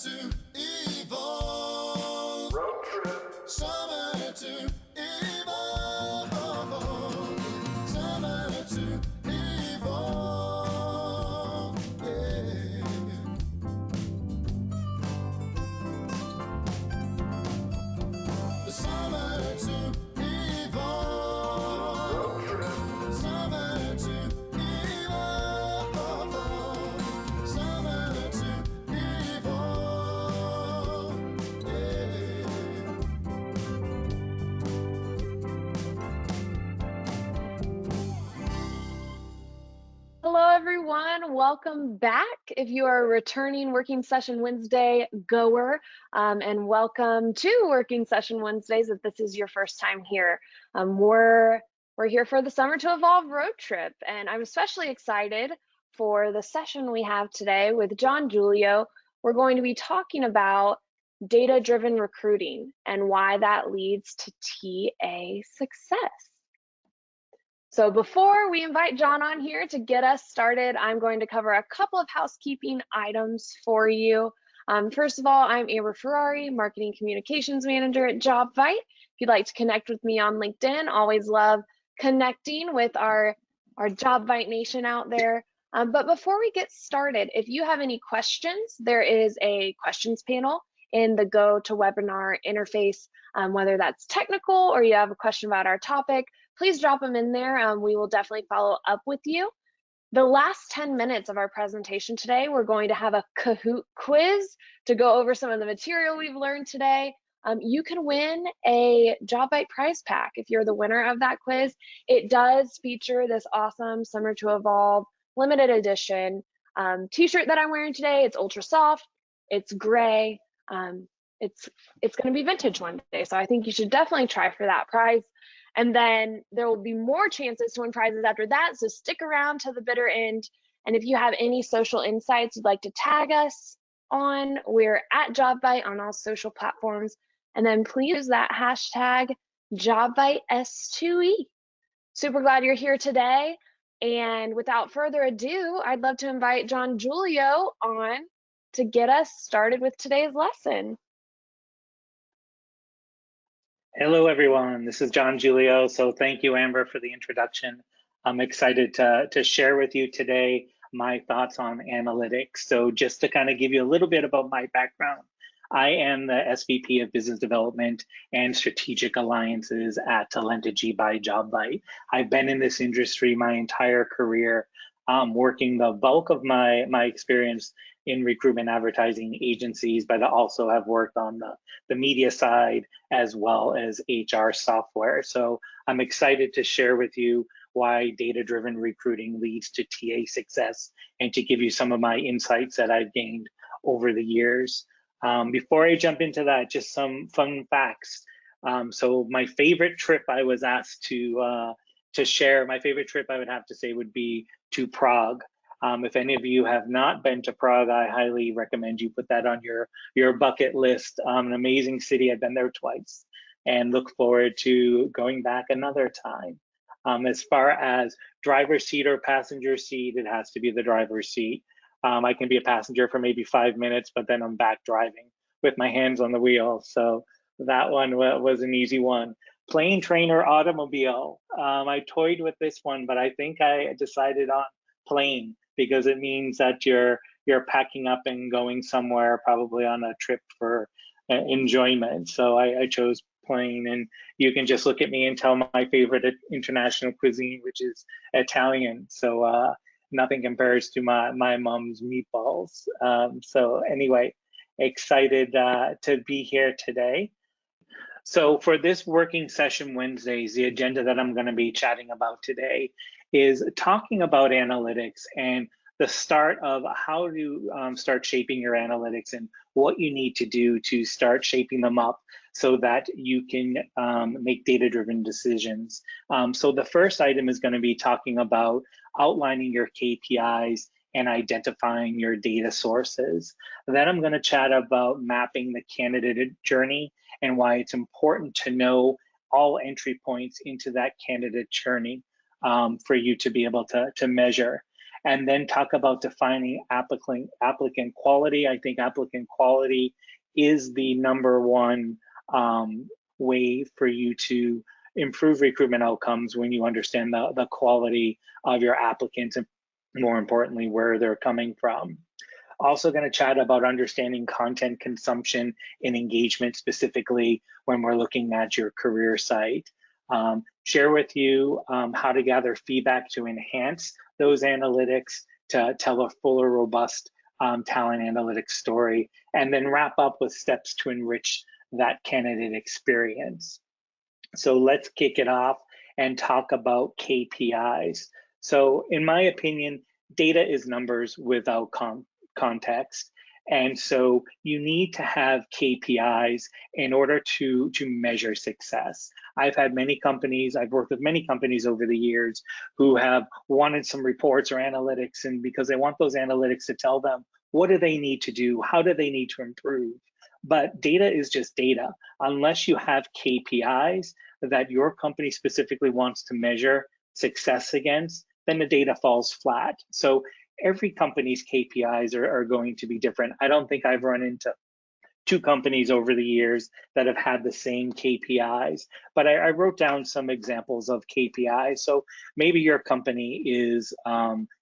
to evolve. Road trip. Summer to evolve. Summer to evolve. Yeah. The summer to evolve. Road trip. Summer to evolve. Summer to evolve. Yeah. Hello, everyone. Welcome back. If you are a returning Working Session Wednesday goer, and welcome to Working Session Wednesdays if this is your first time here. We're here for the Summer to Evolve road trip, and I'm especially excited for the session we have today with John Julio. We're going to be talking about data-driven recruiting and why that leads to TA success. So before we invite John on here to get us started, I'm going to cover a couple of housekeeping items for you. First of all, I'm Amber Ferrari, Marketing Communications Manager at Jobvite. If you'd like to connect with me on LinkedIn, always love connecting with our Jobvite Nation out there. But before we get started, if you have any questions, there is a questions panel in the GoToWebinar interface, whether that's technical or you have a question about our topic. Please drop them in there. We will definitely follow up with you. The last 10 minutes of our presentation today, we're going to have a Kahoot quiz to go over some of the material we've learned today. You can win a Jobvite prize pack if you're the winner of that quiz. It does feature this awesome Summer to Evolve limited edition t-shirt that I'm wearing today. It's ultra soft, it's gray, it's going to be vintage one day. So I think you should definitely try for that prize. And then there will be more chances to win prizes after that, so stick around to the bitter end. And if you have any social insights you'd like to tag us on, we're at Jobvite on all social platforms. And then please use that hashtag Jobvite S2E. Super glad you're here today. And without further ado, I'd love to invite John Julio on to get us started with today's lesson. Hello, everyone. This is John Julio. So thank you, Amber, for the introduction. I'm excited to share with you today my thoughts on analytics. So just to kind of give you a little bit about my background, I am the SVP of Business Development and Strategic Alliances at Talentegy by Jobvite. I've been in this industry my entire career, working the bulk of my experience in recruitment advertising agencies, but I also have worked on the media side as well as HR software. So I'm excited to share with you why data-driven recruiting leads to TA success and to give you some of my insights that I've gained over the years. Before I jump into that, just some fun facts. So my favorite trip I was asked to share, my favorite trip I would have to say would be to Prague. If any of you have not been to Prague, I highly recommend you put that on your bucket list. An amazing city. I've been there twice and look forward to going back another time. As far as driver's seat or passenger seat, it has to be the driver's seat. I can be a passenger for maybe 5 minutes, but then I'm back driving with my hands on the wheel. So that one was an easy one. Plane, train, or automobile. I toyed with this one, but I think I decided on plane because it means that you're packing up and going somewhere, probably on a trip for enjoyment. So I chose plane, and you can just look at me and tell my favorite international cuisine, which is Italian. So nothing compares to my mom's meatballs. So anyway, excited to be here today. So for this Working Session Wednesdays, the agenda that I'm going to be chatting about today is talking about analytics and the start of how to start shaping your analytics and what you need to do to start shaping them up so that you can make data-driven decisions. So the first item is going to be talking about outlining your KPIs and identifying your data sources. Then I'm going to chat about mapping the candidate journey and why it's important to know all entry points into that candidate journey for you to be able to measure. and then talk about defining applicant quality. I think applicant quality is the number one way for you to improve recruitment outcomes when you understand the quality of your applicants and, more importantly, where they're coming from. Also going to chat about understanding content consumption and engagement, specifically when we're looking at your career site. Share with you how to gather feedback to enhance those analytics to tell a fuller, robust talent analytics story, and then wrap up with steps to enrich that candidate experience. So let's kick it off and talk about KPIs. So in my opinion, data is numbers without context. And so you need to have KPIs in order to measure success. I've had many companies, I've worked with many companies over the years who have wanted some reports or analytics, and because they want those analytics to tell them what do they need to do, how do they need to improve. But data is just data. Unless you have KPIs that your company specifically wants to measure success against, then the data falls flat. So every company's KPIs are going to be different. I don't think I've run into two companies over the years that have had the same KPIs, but I wrote down some examples of KPIs. So maybe your company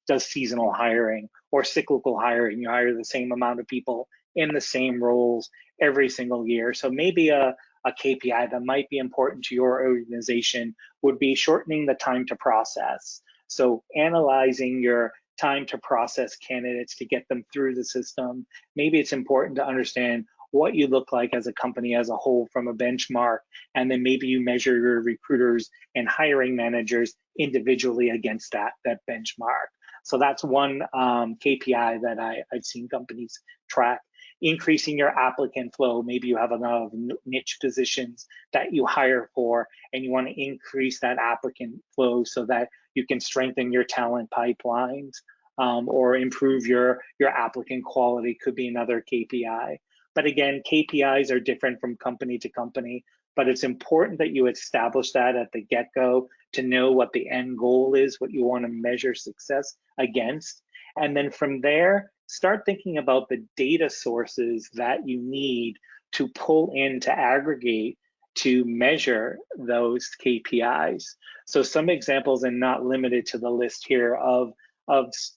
does seasonal hiring or cyclical hiring. You hire the same amount of people in the same roles every single year. So maybe a KPI that might be important to your organization would be shortening the time to process. So analyzing your time to process candidates to get them through the system. Maybe it's important to understand what you look like as a company as a whole from a benchmark, and then maybe you measure your recruiters and hiring managers individually against that benchmark. So that's one KPI that I've seen companies track. Increasing your applicant flow. Maybe you have a lot of niche positions that you hire for, and you want to increase that applicant flow so that you can strengthen your talent pipelines, or improve your applicant quality could be another KPI. But again, KPIs are different from company to company, but it's important that you establish that at the get-go to know what the end goal is, what you want to measure success against. And then from there, start thinking about the data sources that you need to pull in to aggregate to measure those KPIs. So some examples, and not limited to the list here of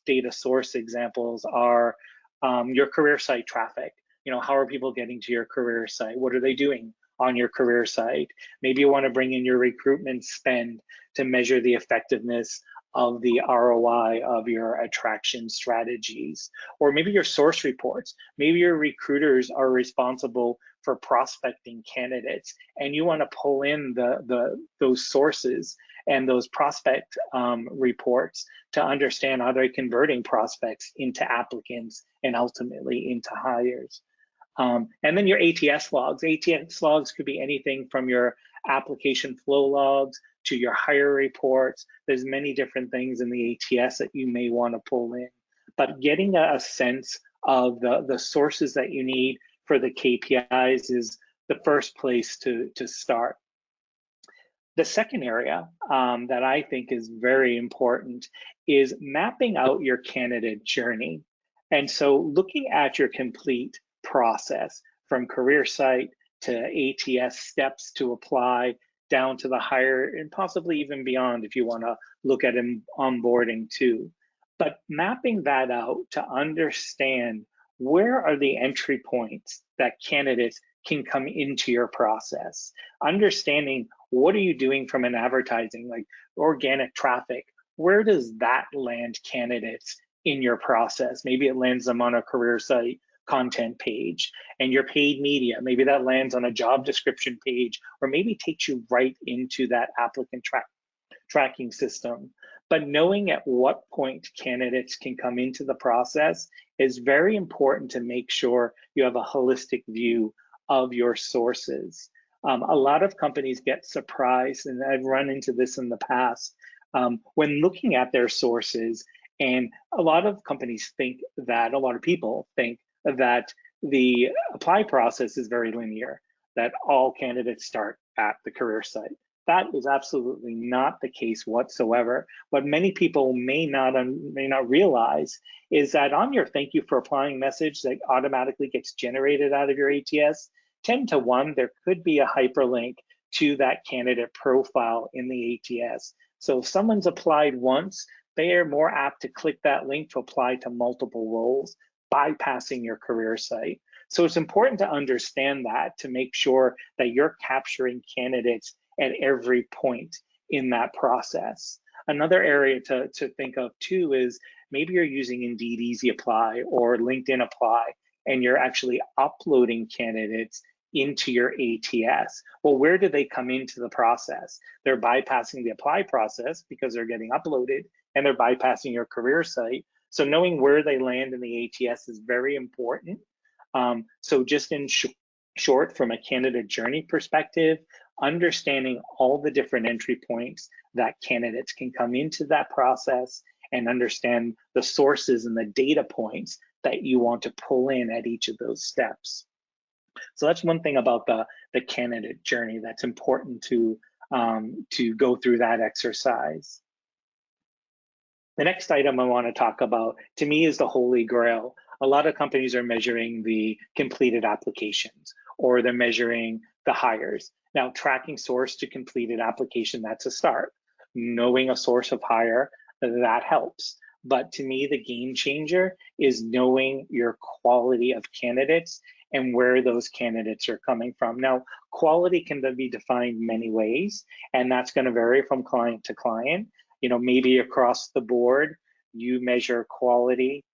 data source examples, are your career site traffic. You know, how are people getting to your career site? What are they doing on your career site? Maybe you want to bring in your recruitment spend to measure the effectiveness of the ROI of your attraction strategies. Or maybe your source reports. Maybe your recruiters are responsible for prospecting candidates, and you want to pull in those sources and those prospect reports to understand how they're converting prospects into applicants and ultimately into hires. And then your ATS logs. ATS logs could be anything from your application flow logs to your hire reports. There's many different things in the ATS that you may want to pull in. But getting a sense of the sources that you need for the KPIs is the first place to start. The second area that I think is very important is mapping out your candidate journey. And so looking at your complete process from career site to ATS steps to apply down to the hire, and possibly even beyond if you want to look at onboarding too. But mapping that out to understand where are the entry points that candidates can come into your process. Understanding what are you doing from an advertising, like organic traffic, where does that land candidates in your process? Maybe it lands them on a career site content page, and your paid media, maybe that lands on a job description page, or maybe takes you right into that applicant tracking system. But knowing at what point candidates can come into the process is very important to make sure you have a holistic view of your sources. A lot of companies get surprised, and I've run into this in the past, when looking at their sources, and a lot of companies think that, a lot of people think that the apply process is very linear, that all candidates start at the career site. That is absolutely not the case whatsoever. What many people may not realize is that on your thank you for applying message that automatically gets generated out of your ATS, 10 to 1, there could be a hyperlink to that candidate profile in the ATS. So if someone's applied once, they are more apt to click that link to apply to multiple roles, bypassing your career site. So it's important to understand that to make sure that you're capturing candidates at every point in that process. Another area to think of too is maybe you're using Indeed Easy Apply or LinkedIn Apply, and you're actually uploading candidates into your ATS. Well, where do they come into the process? They're bypassing the apply process because they're getting uploaded, and they're bypassing your career site. So knowing where they land in the ATS is very important. So just in short, from a candidate journey perspective, understanding all the different entry points that candidates can come into that process, and understand the sources and the data points that you want to pull in at each of those steps. So that's one thing about the candidate journey that's important to go through that exercise. The next item I want to talk about, to me, is the Holy Grail. A lot of companies are measuring the completed applications, or they're measuring the hires. Now, tracking source to completed application, that's a start. Knowing a source of hire, that helps. But to me, the game changer is knowing your quality of candidates and where those candidates are coming from. Now, quality can be defined many ways, and that's going to vary from client to client. You know, maybe across the board, you measure quality.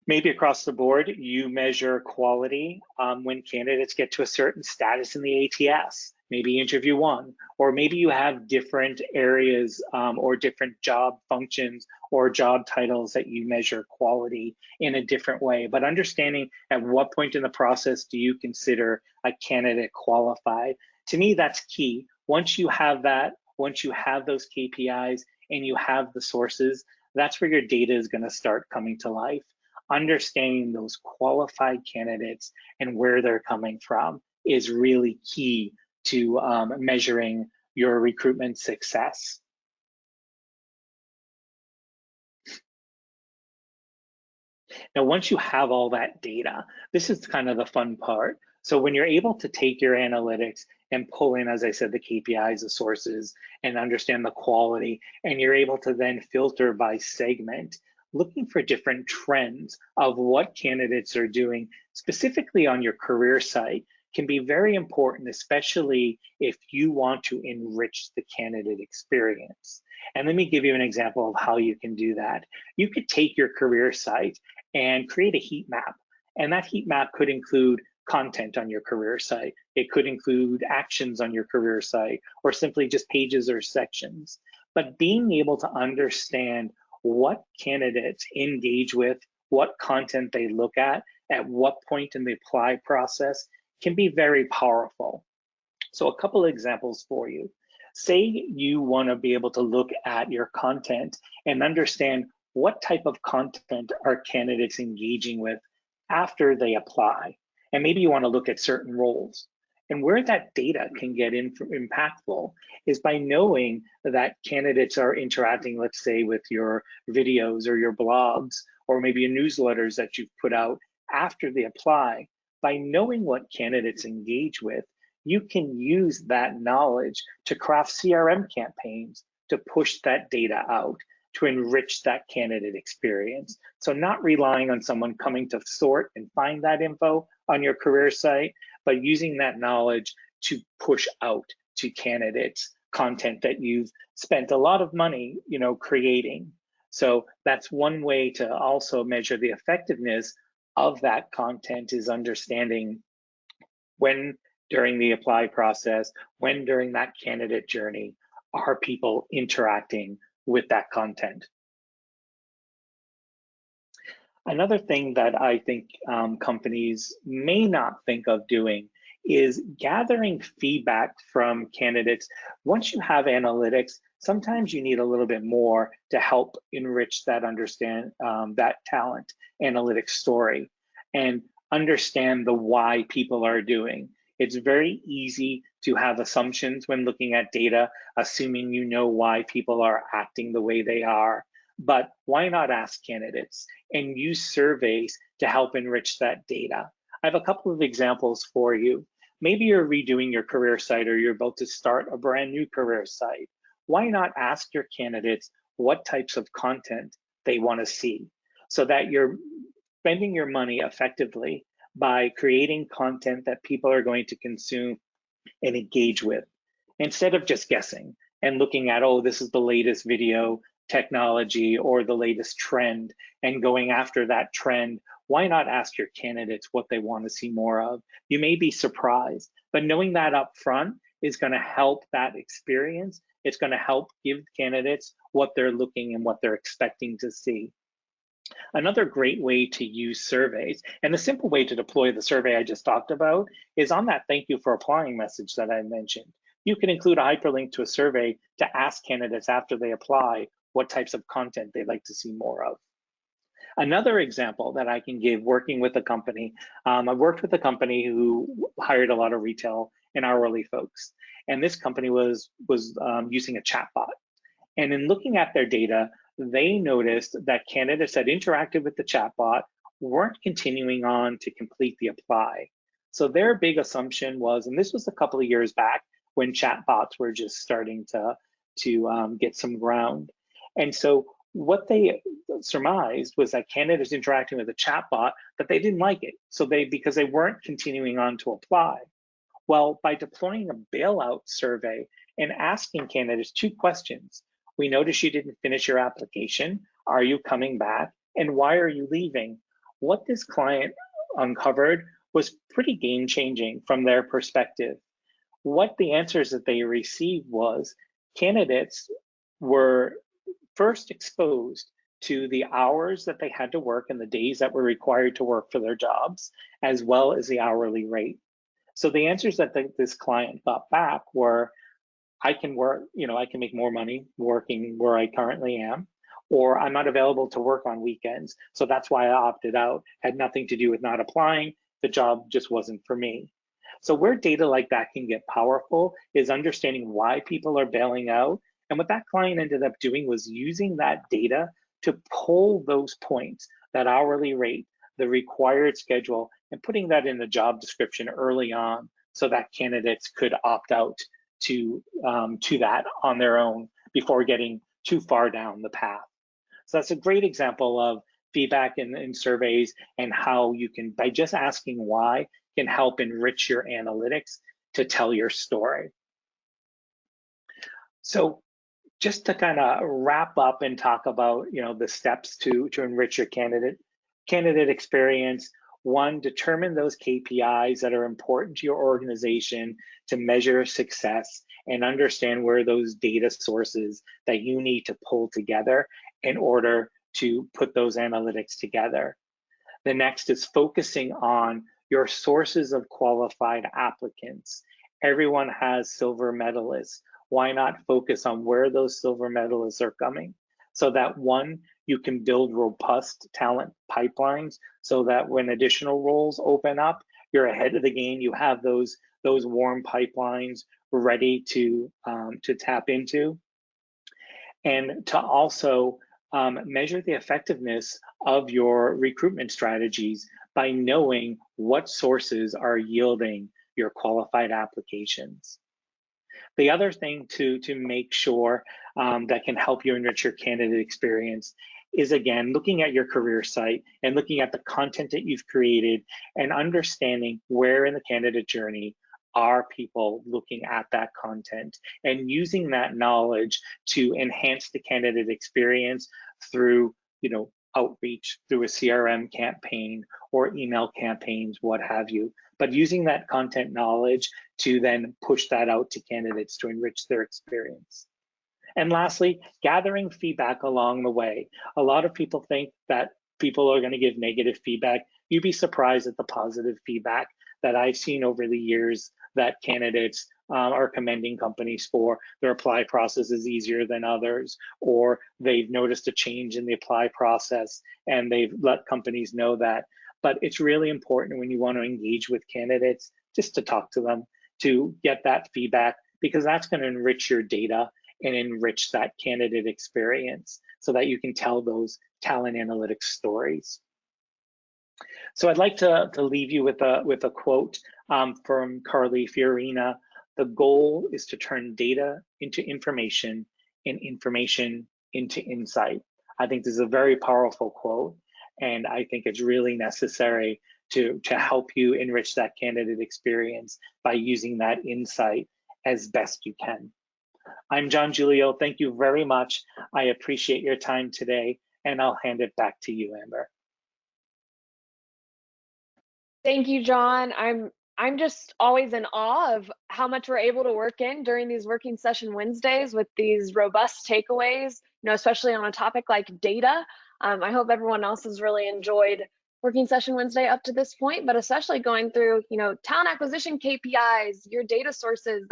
Maybe across the board, you measure quality when candidates get to a certain status in the ATS, maybe interview 1, or maybe you have different areas or different job functions or job titles that you measure quality in a different way. But understanding at what point in the process do you consider a candidate qualified? To me, that's key. Once you have that, once you have those KPIs and you have the sources, that's where your data is going to start coming to life. Understanding those qualified candidates and where they're coming from is really key to measuring your recruitment success. Now, once you have all that data, this is kind of the fun part. So when you're able to take your analytics and pull in, as I said, the KPIs, the sources, and understand the quality, and you're able to then filter by segment, looking for different trends of what candidates are doing specifically on your career site can be very important, especially if you want to enrich the candidate experience. And let me give you an example of how you can do that. You could take your career site and create a heat map. And that heat map could include content on your career site. It could include actions on your career site, or simply just pages or sections. But being able to understand what candidates engage with, what content they look at what point in the apply process can be very powerful. So a couple of examples for you. Say you want to be able to look at your content and understand what type of content are candidates engaging with after they apply. And maybe you want to look at certain roles. And where that data can get impactful is by knowing that candidates are interacting, let's say, with your videos or your blogs, or maybe your newsletters that you've put out after they apply. By knowing what candidates engage with, you can use that knowledge to craft CRM campaigns to push that data out, to enrich that candidate experience. So not relying on someone coming to sort and find that info on your career site, but using that knowledge to push out to candidates content that you've spent a lot of money, creating. So that's one way to also measure the effectiveness of that content, is understanding when during the apply process, when during that candidate journey, are people interacting with that content. Another thing that I think companies may not think of doing is gathering feedback from candidates. Once you have analytics, sometimes you need a little bit more to help enrich that that talent analytics story. And understand the why people are doing. It's very easy to have assumptions when looking at data, assuming you know why people are acting the way they are. But why not ask candidates and use surveys to help enrich that data? I have a couple of examples for you. Maybe you're redoing your career site or you're about to start a brand new career site. Why not ask your candidates what types of content they want to see so that you're spending your money effectively by creating content that people are going to consume and engage with, instead of just guessing and looking at, oh, this is the latest video technology or the latest trend and going after that trend. Why not ask your candidates what they want to see more of? You may be surprised, but knowing that up front is going to help that experience. It's going to help give candidates what they're looking and what they're expecting to see. Another great way to use surveys, and the simple way to deploy the survey I just talked about, is on that thank you for applying message that I mentioned. You can include a hyperlink to a survey to ask candidates after they apply what types of content they'd like to see more of. Another example that I can give working with a company, I worked with a company who hired a lot of retail and hourly folks, and this company was using a chatbot. And in looking at their data, they noticed that candidates that interacted with the chatbot weren't continuing on to complete the apply. So their big assumption was, and this was a couple of years back when chatbots were just starting to get some ground. And so what they surmised was that candidates interacting with the chatbot, that they didn't like it. So because they weren't continuing on to apply. Well, by deploying a bailout survey and asking candidates 2 questions, we notice you didn't finish your application. Are you coming back? And why are you leaving? What this client uncovered was pretty game-changing from their perspective. What the answers that they received was candidates were first exposed to the hours that they had to work and the days that were required to work for their jobs, as well as the hourly rate. So the answers that this client got back were, I can work, I can make more money working where I currently am, or I'm not available to work on weekends. So that's why I opted out. Had nothing to do with not applying. The job just wasn't for me. So where data like that can get powerful is understanding why people are bailing out. And what that client ended up doing was using that data to pull those points, that hourly rate, the required schedule, and putting that in the job description early on so that candidates could opt out to that on their own before getting too far down the path. So that's a great example of feedback in surveys and how you can, by just asking why, can help enrich your analytics to tell your story. So just to kind of wrap up and talk about the steps to enrich your candidate experience. 1, determine those KPIs that are important to your organization to measure success and understand where those data sources that you need to pull together in order to put those analytics together. The next is focusing on your sources of qualified applicants. Everyone has silver medalists. Why not focus on where those silver medalists are coming? So that 1, you can build robust talent pipelines so that when additional roles open up, you're ahead of the game. You have those warm pipelines ready to tap into, and to also measure the effectiveness of your recruitment strategies by knowing what sources are yielding your qualified applications. The other thing to make sure that can help you enrich your candidate experience is, again, looking at your career site and looking at the content that you've created and understanding where in the candidate journey are people looking at that content, and using that knowledge to enhance the candidate experience through outreach, through a CRM campaign or email campaigns, what have you. But using that content knowledge to then push that out to candidates to enrich their experience. And lastly, gathering feedback along the way. A lot of people think that people are going to give negative feedback. You'd be surprised at the positive feedback that I've seen over the years that candidates are commending companies for. Their apply process is easier than others, or they've noticed a change in the apply process and they've let companies know that But it's really important when you want to engage with candidates just to talk to them, to get that feedback, because that's going to enrich your data and enrich that candidate experience so that you can tell those talent analytics stories. So I'd like to leave you with a quote from Carly Fiorina. The goal is to turn data into information and information into insight. I think this is a very powerful quote, and I think it's really necessary to help you enrich that candidate experience by using that insight as best you can. I'm John Julio. Thank you very much. I appreciate your time today, and I'll hand it back to you, Amber. Thank you, John. I'm just always in awe of how much we're able to work in during these working session Wednesdays with these robust takeaways, especially on a topic like data. I hope everyone else has really enjoyed working session Wednesday up to this point, but especially going through, talent acquisition KPIs, your data sources.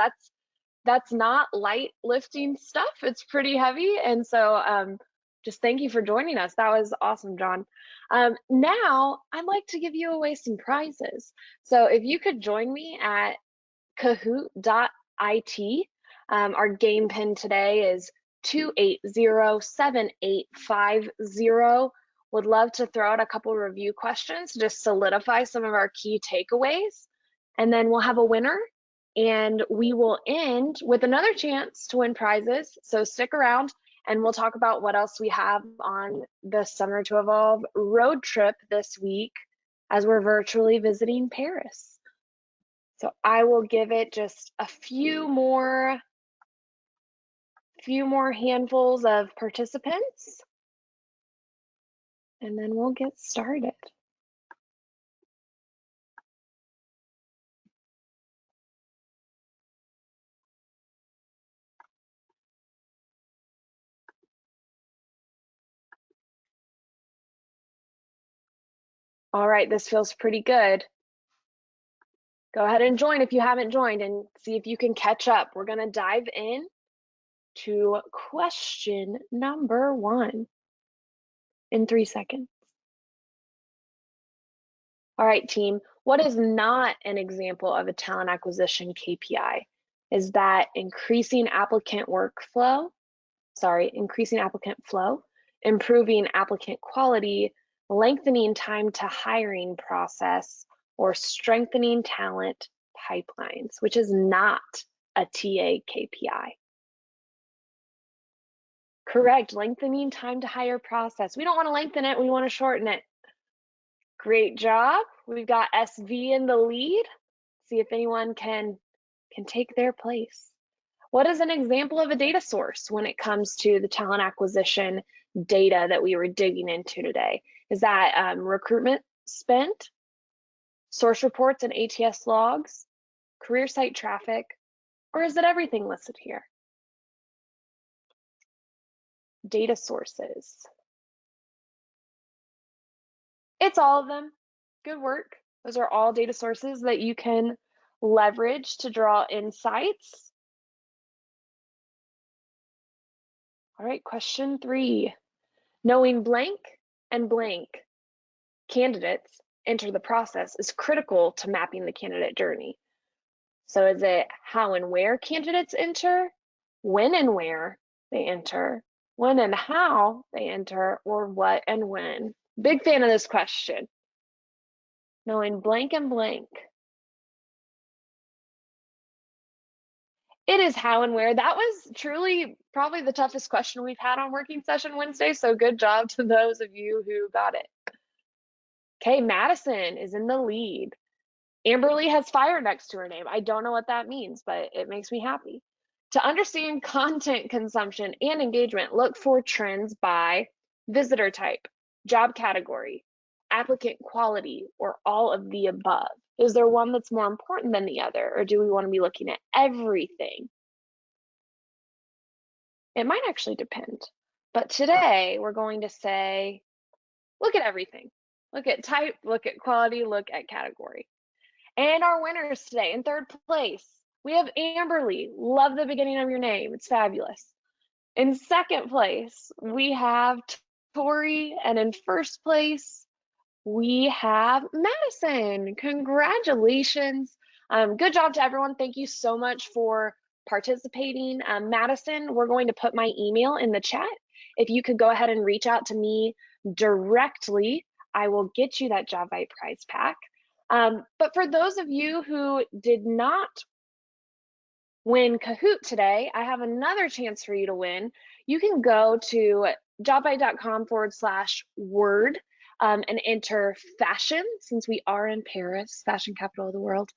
That's not light lifting stuff. It's pretty heavy. And so just thank you for joining us. That was awesome, John. Now I'd like to give you away some prizes. So if you could join me at kahoot.it, our game pin today is 2807850. Would love to throw out a couple review questions to just solidify some of our key takeaways. And then we'll have a winner, and we will end with another chance to win prizes. So stick around, and we'll talk about what else we have on the Summer to Evolve road trip this week as we're virtually visiting Paris. So I will give it just a few more handfuls of participants, and then we'll get started. All right, this feels pretty good. Go ahead and join if you haven't joined and see if you can catch up. We're going to dive in to question number 1 in 3 seconds. All right, team, what is not an example of a talent acquisition KPI? Is that increasing applicant flow, improving applicant quality, lengthening time to hiring process, or strengthening talent pipelines, which is not a TA KPI. Correct, lengthening time to hire process. We don't want to lengthen it, we want to shorten it. Great job. We've got SV in the lead. See if anyone can take their place. What is an example of a data source when it comes to the talent acquisition data that we were digging into today? Is that recruitment spend, source reports and ATS logs, career site traffic, or is it everything listed here? Data sources. It's all of them. Good work. Those are all data sources that you can leverage to draw insights. All right, question 3. Knowing blank and blank candidates enter the process is critical to mapping the candidate journey. So is it how and where candidates enter, when and where they enter, when and how they enter, or what and when? Big fan of this question. Knowing blank and blank. It is how and where. That was truly probably the toughest question we've had on Working Session Wednesday, so good job to those of you who got it. Okay, Madison is in the lead. Amberly has fire next to her name. I don't know what that means, but it makes me happy. To understand content consumption and engagement, look for trends by visitor type, job category, applicant quality, or all of the above. Is there one that's more important than the other, or do we want to be looking at everything? It might actually depend. But today we're going to say, look at everything. Look at type, look at quality, look at category. And our winners today in 3rd place, we have Amberly. Love the beginning of your name. It's fabulous. In 2nd place, we have Tori. And in 1st place, we have Madison. Congratulations. Good job to everyone. Thank you so much for participating. Madison, we're going to put my email in the chat. If you could go ahead and reach out to me directly, I will get you that Jobvite prize pack. But for those of you who did not win Kahoot today, I have another chance for you to win. You can go to jobvite.com/word and enter fashion, since we are in Paris, fashion capital of the world,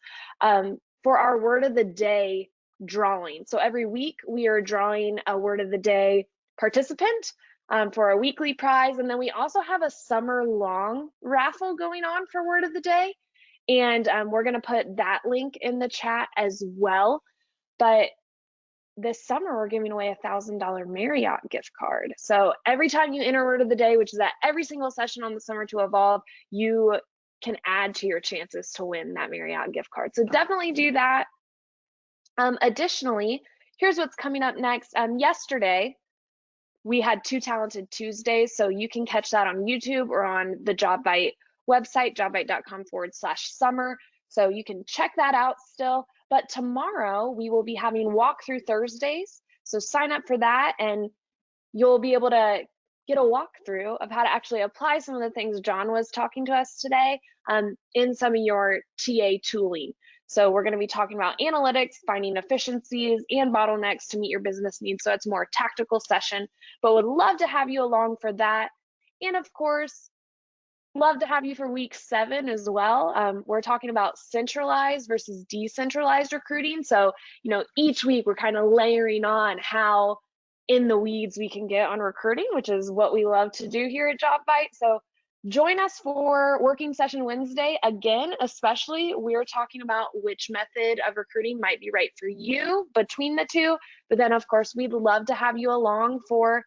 for our word of the day drawing. So every week we are drawing a word of the day participant for a weekly prize. And then we also have a summer long raffle going on for word of the day. And we're going to put that link in the chat as well. But this summer, we're giving away $1,000 Marriott gift card. So every time you enter word of the day, which is at every single session on the Summer to Evolve, you can add to your chances to win that Marriott gift card. So definitely do that. Additionally, here's what's coming up next. Yesterday, we had 2 Talented Tuesdays, so you can catch that on YouTube or on the Jobvite website, jobvite.com/summer. So you can check that out still. But tomorrow we will be having walkthrough Thursdays. So sign up for that and you'll be able to get a walkthrough of how to actually apply some of the things John was talking to us today in some of your TA tooling. So we're going to be talking about analytics, finding efficiencies and bottlenecks to meet your business needs. So it's a more tactical session, but would love to have you along for that. And of course, love to have you for week 7 as well. We're talking about centralized versus decentralized recruiting. So, each week we're kind of layering on how in the weeds we can get on recruiting, which is what we love to do here at Jobvite. So join us for Working Session Wednesday. Again, especially we're talking about which method of recruiting might be right for you between the two. But then of course, we'd love to have you along for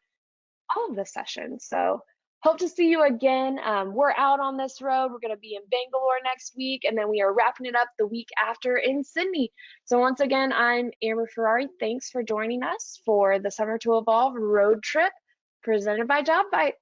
all of the sessions. So hope to see you again. We're out on this road. We're going to be in Bangalore next week, and then we are wrapping it up the week after in Sydney. So once again, I'm Amber Ferrari. Thanks for joining us for the Summer to Evolve road trip presented by Jobvite.